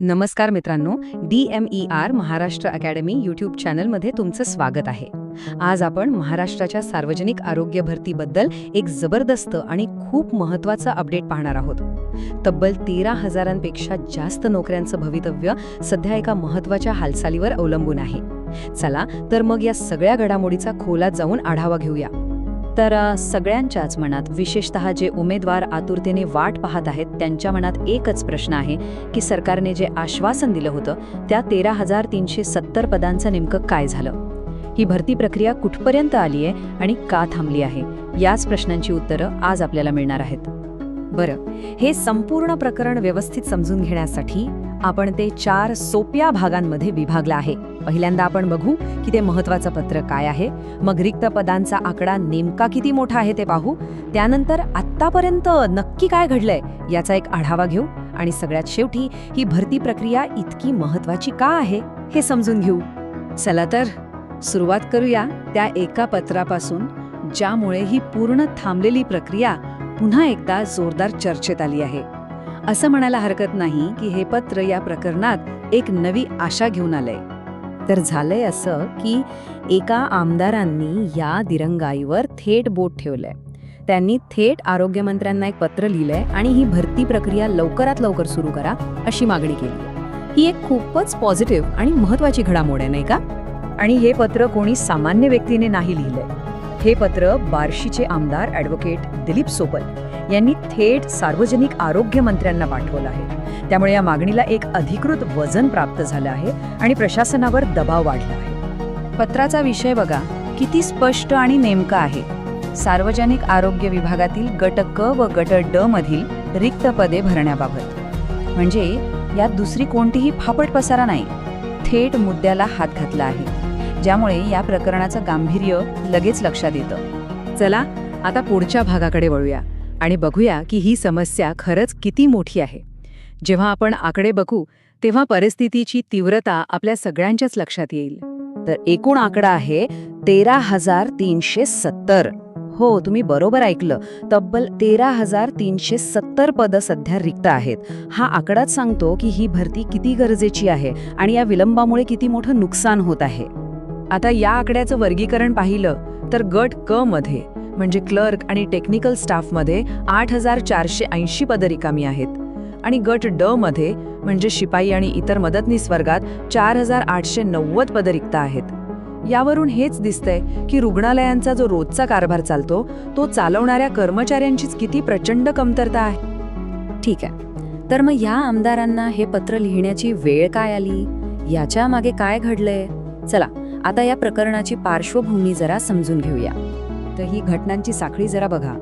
नमस्कार मित्रांनो, DMER Maharashtra academy YouTube चॅनलमध्ये तुमचं स्वागत आहे. आज आपण महाराष्ट्राच्या सार्वजनिक आरोग्य भरतीबद्दल एक जबरदस्त आणि खूप महत्त्वाचा अपडेट पाहणार आहोत. तब्बल 13,000पेक्षा जास्त नोकऱ्यांचं भवितव्य सध्या एका महत्त्वाच्या हालचालीवर अवलंबून आहे. चला तर मग या सगळ्या घडामोडीचा खोलात जाऊन आढावा घेऊया. तर सगळ्यांच्याच मनात, विशेषतः जे उमेदवार आतुरतेने वाट पाहत आहेत, त्यांच्या मनात एकच प्रश्न आहे की सरकारने जे आश्वासन दिलं होतं त्या 13,370 पदांचं नेमकं काय झालं? ही भरती प्रक्रिया कुठपर्यंत आली आहे आणि का थांबली आहे? याच प्रश्नांची उत्तरं आज आपल्याला मिळणार आहेत. बरं, हे संपूर्ण प्रकरण व्यवस्थित समजून घेण्यासाठी आपण ते 4 सोप्या भागांमध्ये विभागलं आहे. पहिल्यांदा आपण बघू की ते महत्त्वाचं पत्र काय आहे, मग रिक्त पदांचा आकडा नेमका किती मोठा आहे ते पाहू, त्यानंतर आत्तापर्यंत नक्की काय घडलंय याचा एक आढावा घेऊ आणि सगळ्यात शेवटी ही भरती प्रक्रिया इतकी महत्त्वाची का आहे हे समजून घेऊ. चला तर सुरुवात करूया त्या एका पत्रापासून, ज्यामुळे ही पूर्ण थांबलेली प्रक्रिया पुन्हा एकदा जोरदार चर्चेत आली आहे. असं म्हणायला हरकत नाही की हे पत्र या प्रकरणात एक नवी आशा घेऊन आलंय. तर झालंय असं की एका आमदारांनी या दिरंगाईवर थेट बोट ठेवलंय. त्यांनी थेट आरोग्यमंत्र्यांना एक पत्र लिहिलंय आणि ही भरती प्रक्रिया लवकरात लवकर सुरू करा अशी मागणी केली. ही एक खूपच पॉझिटिव्ह आणि महत्त्वाची घडामोड आहे, नाही का? आणि हे पत्र कोणी सामान्य व्यक्तीने नाही लिहिलंय. हे पत्र बार्शीचे आमदार ॲडव्होकेट दिलीप सोपल यांनी थेट सार्वजनिक आरोग्य मंत्र्यांना पाठवलं आहे. त्यामुळे या मागणीला एक अधिकृत वजन प्राप्त झालं आहे आणि प्रशासनावर दबाव वाढला आहे. पत्राचा विषय बघा, किती स्पष्ट आणि नेमका आहे. सार्वजनिक आरोग्य विभागातील गट क व गट ड मधील रिक्त पदे भरण्याबाबत. म्हणजे यात दुसरी कोणतीही फापट पसारा नाही, थेट मुद्द्याला हात घातला आहे, ज्यामुळे या प्रकरणाचं गांभीर्य लगेच लक्षात येतं. चला आता पुढच्या भागाकडे वळूया आणि बघूया की ही समस्या खरंच किती मोठी आहे. जेव्हा आपण आकडे बघू तेव्हा परिस्थितीची तीव्रता आपल्या सगळ्यांच्याच लक्षात येईल. तर एकूण आकडा आहे 13,370. हो, तुम्ही बरोबर ऐकलं, तब्बल 13,370 पदं सध्या रिक्त आहेत. हा आकडाच सांगतो की ही भरती किती गरजेची आहे आणि या विलंबामुळे किती मोठं नुकसान होत आहे. आता या आकड्याचं वर्गीकरण पाहिलं तर गट क मध्ये म्हणजे क्लर्क आणि टेक्निकल स्टाफमध्ये 8,480 पदं रिकामी आहेत आणि गट ड मध्ये म्हणजे शिपाई आणि इतर मदतनीस वर्गात 4,890 पदं रिक्त आहेत. यावरून हेच दिसतंय की रुग्णालयांचा जो रोजचा कारभार चालतो तो चालवणाऱ्या कर्मचाऱ्यांचीच किती प्रचंड कमतरता आहे. ठीक आहे, तर मग या आमदारांना हे पत्र लिहिण्याची वेळ काय आली, याच्या मागे काय घडलंय? चला आता या प्रकरणाची पार्श्वभूमी जरा समजून घेऊया. तर ही घटनांची साखळी जरा बघा.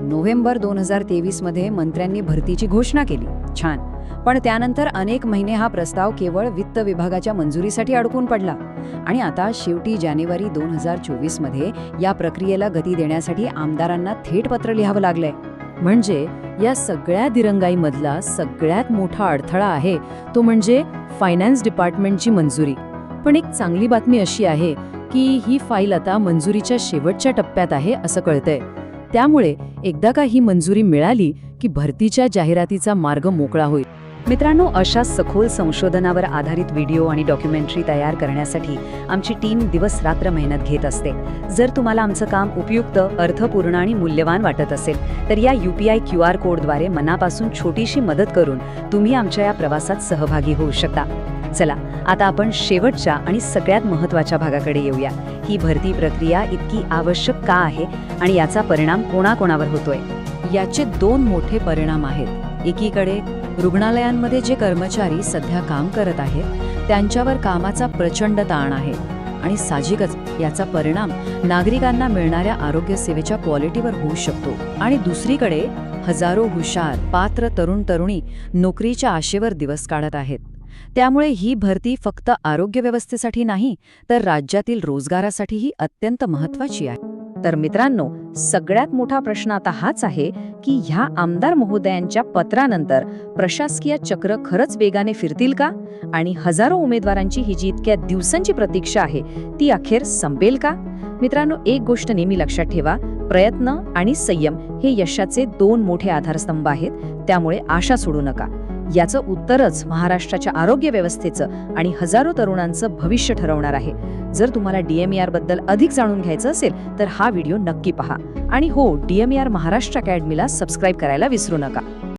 नोव्हेंबर 2023 मध्ये मंत्र्यांनी भरतीची घोषणा केली, छान. पण त्यानंतर अनेक महिने हा प्रस्ताव केवळ वित्त विभागाच्या मंजुरीसाठी अडकून पडला आणि आता शेवटी जानेवारी 2024 मध्ये या प्रक्रियेला गती देण्यासाठी आमदारांना थेट पत्र लिहावं लागलंय. म्हणजे या सगळ्या दिरंगाईमधला सगळ्यात मोठा अडथळा आहे तो म्हणजे फायनान्स डिपार्टमेंटची मंजुरी. पण एक चांगली बातमी अशी आहे की ही फाईल आता मंजुरीच्या शेवटच्या टप्प्यात आहे असं कळतंय. त्यामुळे एकदा का ही मंजुरी मिळाली की भरतीच्या जाहिरातीचा मार्ग मोकळा होईल. मित्रांनो, अशा सखोल संशोधनावर आधारित व्हिडिओ आणि डॉक्युमेंटरी तयार करण्यासाठी आमची टीम दिवस रात्र मेहनत घेत असते. जर तुम्हाला आमचं काम उपयुक्त, अर्थपूर्ण आणि मूल्यवान वाटत असेल तर या UPI QR कोडद्वारे मनापासून छोटीशी मदत करून तुम्ही आमच्या या प्रवासात सहभागी होऊ शकता. चला आता आपण शेवटच्या आणि सगळ्यात महत्त्वाच्या भागाकडे येऊया. ही भरती प्रक्रिया इतकी आवश्यक का आहे आणि याचा परिणाम कोणाकोणावर होतोय? याचे 2 मोठे परिणाम आहेत. एकीकडे रुग्णालयांमध्ये जे कर्मचारी सध्या काम करत आहेत त्यांच्यावर कामाचा प्रचंड ताण आहे आणि साहजिकच याचा परिणाम नागरिकांना मिळणाऱ्या आरोग्य सेवेच्या क्वालिटीवर होऊ शकतो. आणि दुसरीकडे हजारो हुशार, पात्र तरुण तरुणी नोकरीच्या आशेवर दिवस काढत आहेत. त्यामुळे ही भरती फक्त आरोग्य व्यवस्थेसाठी नाही तर राज्यातील रोजगारासाठीही अत्यंत महत्त्वाची आहे. तर मित्रांनो, सगळ्यात मोठा प्रश्न आता हाच आहे की ह्या आमदार महोदयांच्या पत्रानंतर प्रशासकीय चक्र खरंच वेगाने फिरतील का? आणि हजारो उमेदवारांची ही जी इतक्या दिवसांची प्रतीक्षा आहे ती अखेर संपेल का? मित्रांनो, एक गोष्ट नेहमी लक्षात ठेवा, प्रयत्न आणि संयम हे यशाचे 2 मोठे आधारस्तंभ आहेत. त्यामुळे आशा सोडू नका. याचं उत्तरच महाराष्ट्राच्या आरोग्य व्यवस्थेचं आणि हजारो तरुणांचं भविष्य ठरवणार आहे. जर तुम्हाला DMER बद्दल अधिक जाणून घ्यायचं असेल तर हा व्हिडिओ नक्की पहा. आणि हो, DMER महाराष्ट्र अकॅडमीला सबस्क्राईब करायला विसरू नका.